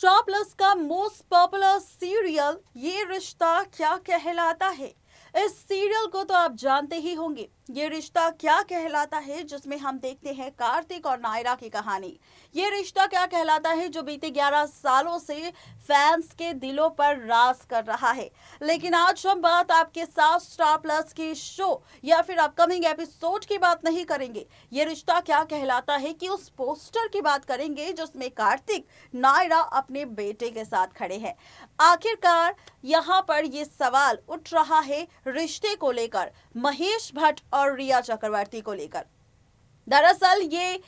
Star plus का most popular serial ये रिश्ता क्या कहलाता है। इस सीरियल को तो आप जानते ही होंगे। ये रिश्ता क्या कहलाता है जिसमें हम देखते हैं कार्तिक और नायरा की कहानी। ये रिश्ता क्या कहलाता है जो बीते 11 सालों से फैंस के दिलों पर राज कर रहा है। लेकिन आज हम बात आपके साथ स्टार प्लस के शो या फिर अपकमिंग एपिसोड की बात नहीं करेंगे। ये रिश्ता क्या कहलाता है कि उस पोस्टर की बात करेंगे जिसमें कार्तिक नायरा अपने बेटे के साथ खड़े हैं। आखिरकार यहाँ पर ये सवाल उठ रहा है रिश्ते को लेकर, महेश भट्ट और रिया चक्रवर्ती को लेकर। दरअसल ये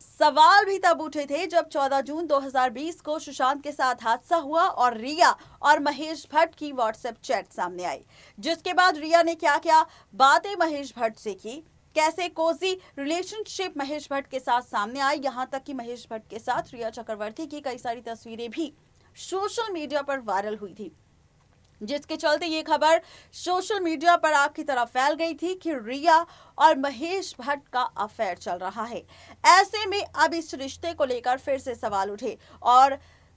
सवाल भी तब उठे थे जब 14 जून 2020 को सुशांत के साथ हादसा हुआ और रिया और महेश भट्ट की व्हाट्सएप चैट सामने आई, जिसके बाद रिया ने क्या क्या बातें महेश भट्ट से की, कैसे कोजी रिलेशनशिप महेश भट्ट के साथ सामने आई, यहाँ तक कि महेश भट्ट के साथ रिया चक्रवर्ती की कई सारी तस्वीरें भी सोशल मीडिया पर वायरल हुई थी, जिसके चलते ये खबर सोशल मीडिया पर आग की तरह फैल गई थी कि रिया और महेश भट्ट का अफेयर चल रहा है। ऐसे में अब इस रिश्ते को लेकर फिर से सवाल उठे और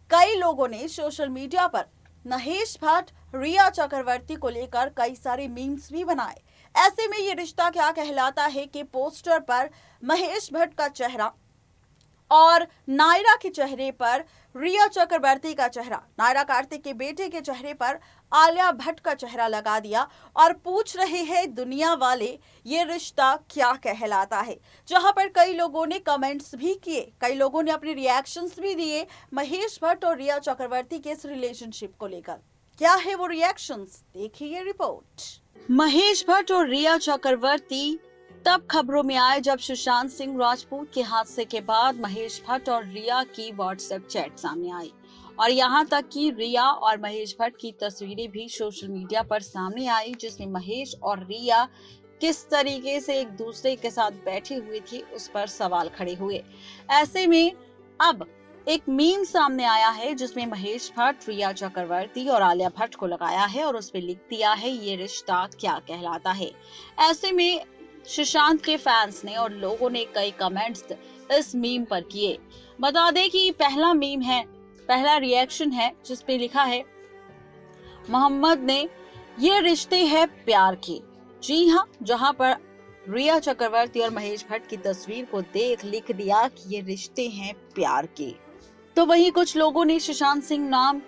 कई लोगों ने सोशल मीडिया पर महेश भट्ट रिया चक्रवर्ती को लेकर कई सारे मीम्स भी बनाए। ऐसे में ये रिश्ता क्या कहलाता है कि पोस्टर पर महेश भट्ट का चेहरा और नायरा के चेहरे पर रिया चक्रवर्ती का चेहरा, नायरा कार्तिक के बेटे के चेहरे पर आलिया भट्ट का चेहरा लगा दिया और पूछ रहे हैं दुनिया वाले ये रिश्ता क्या कहलाता है। जहां पर कई लोगों ने कमेंट्स भी किए, कई लोगों ने अपने रिएक्शंस भी दिए महेश भट्ट और रिया चक्रवर्ती के इस रिलेशनशिप को लेकर। क्या है वो रिएक्शंस, देखिए ये रिपोर्ट। महेश भट्ट और रिया चक्रवर्ती तब खबरों में आए जब सुशांत सिंह राजपूत के हादसे के बाद महेश भट्ट और रिया की व्हाट्सएप चैट सामने आई और यहाँ तक कि रिया और महेश भट्ट की तस्वीरें भी सोशल मीडिया पर सामने आई, जिसमें महेश और रिया किस तरीके से एक दूसरे के साथ बैठे हुए थे उस पर सवाल खड़े हुए। ऐसे में अब एक मीम सामने आया है जिसमें महेश भट्ट रिया चक्रवर्ती और आलिया भट्ट को लगाया है और उस पर लिख दिया है ये रिश्ता क्या कहलाता है। ऐसे में सुशांत के फैंस ने और लोगों ने कई कमेंट्स इस मीम पर किए। बता दें कि पहला मीम है, पहला रिएक्शन है जिस पे लिखा है मोहम्मद ने, ये रिश्ते हैं प्यार के। जी हाँ, जहां पर रिया चक्रवर्ती और महेश भट्ट की तस्वीर को देख लिख दिया कि ये रिश्ते हैं प्यार के। तो वहीं कुछ लोगों ने सुशांत सिंह नाम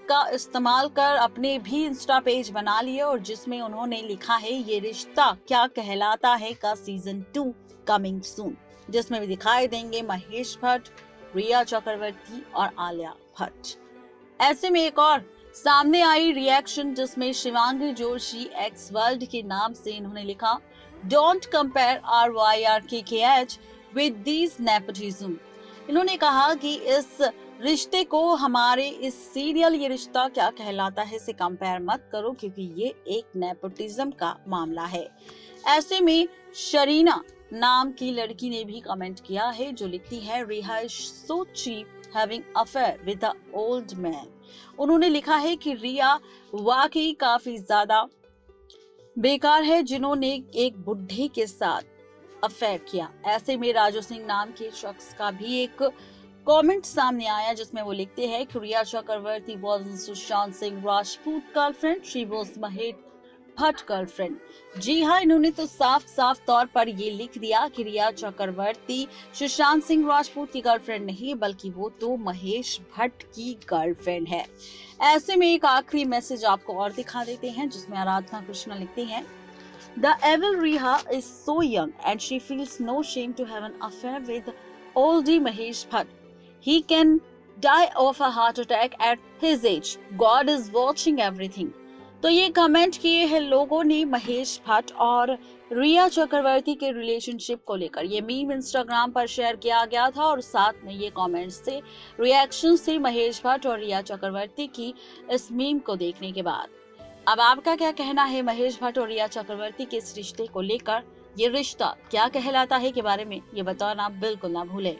का इस्तेमाल कर अपने भी इंस्टा पेज बना लिए और जिसमें उन्होंने लिखा है ये रिश्ता क्या कहलाता है का सीजन 2 कमिंग सून, जिसमें भी दिखाई देंगे महेश भट्ट, रिया चक्रवर्ती और आलिया भट्ट। ऐसे में एक और सामने आई रिएक्शन जिसमें शिवांगी जोशी एक्स वर्ल्ड के नाम से इन्होंने लिखा, don't compare RYRKKH with this nepotism. इन्होंने कहा कि इस रिश्ते को हमारे इस सीरियल ये रिश्ता क्या कहलाता है से कंपेयर मत करो क्योंकि ये एक नेपोटिज्म का मामला है। ऐसे में शरीना नाम की लड़की ने भी कमेंट किया है जो लिखती है, Rhea is so cheap having affair with the old man. उन्होंने लिखा है कि रिया वाकई काफी ज्यादा बेकार है जिन्होंने एक बुढ़े के साथ अफेयर किया। ऐसे में राजू सिंह नाम के शख्स का भी एक कमेंट सामने आया जिसमें वो लिखते हैं कि Riya Chakraborty was Sushant Singh Rajput girlfriend, she was Mahesh Bhatt girlfriend. जी हाँ, इन्होंने तो साफ साफ तौर पर ये लिख दिया कि रिया चक्रवर्ती सुशांत सिंह राजपूत की गर्लफ्रेंड नहीं बल्कि वो तो महेश भट्ट की गर्लफ्रेंड है। ऐसे में एक आखिरी मैसेज आपको और दिखा देते हैं जिसमें आराधना कृष्णा लिखती हैं, The evil Riha is so young and she feels no shame to have an affair with oldie Mahesh Bhatt. He can die of a heart attack at his age. God is watching everything. तो ये comment किए हैं लोगों ने महेश भट्ट और रिया चक्रवर्ती के relationship को लेकर। ये मीम इंस्टाग्राम पर शेयर किया गया था और साथ में ये कमेंट्स थे, रिएक्शंस थे महेश भट्ट और रिया चक्रवर्ती की इस मीम को देखने के बाद। अब आपका क्या कहना है महेश भट्ट और रिया चक्रवर्ती के इस रिश्ते को लेकर, ये रिश्ता क्या कहलाता है के बारे में ये बताना बिल्कुल ना भूलें।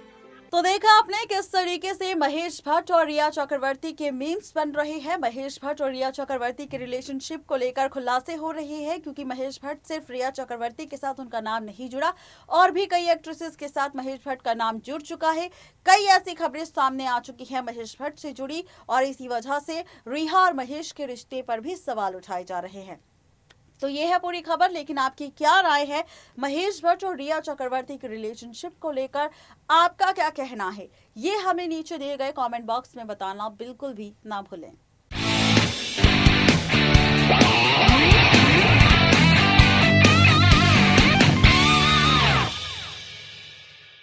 तो देखा आपने किस तरीके से महेश भट्ट और रिया चक्रवर्ती के मीम्स बन रहे हैं। महेश भट्ट और रिया चक्रवर्ती के रिलेशनशिप को लेकर खुलासे हो रहे हैं, क्योंकि महेश भट्ट सिर्फ रिया चक्रवर्ती के साथ उनका नाम नहीं जुड़ा, और भी कई एक्ट्रेसेस के साथ महेश भट्ट का नाम जुड़ चुका है। कई ऐसी खबरें सामने आ चुकी हैं महेश भट्ट से जुड़ी, और इसी वजह से रिया और महेश के रिश्ते पर भी सवाल उठाए जा रहे हैं। तो ये है पूरी खबर, लेकिन आपकी क्या राय है महेश भट्ट और रिया चक्रवर्ती के रिलेशनशिप को लेकर? आपका क्या कहना है, ये हमें नीचे दिए गए कमेंट बॉक्स में बताना बिल्कुल भी ना भूलें।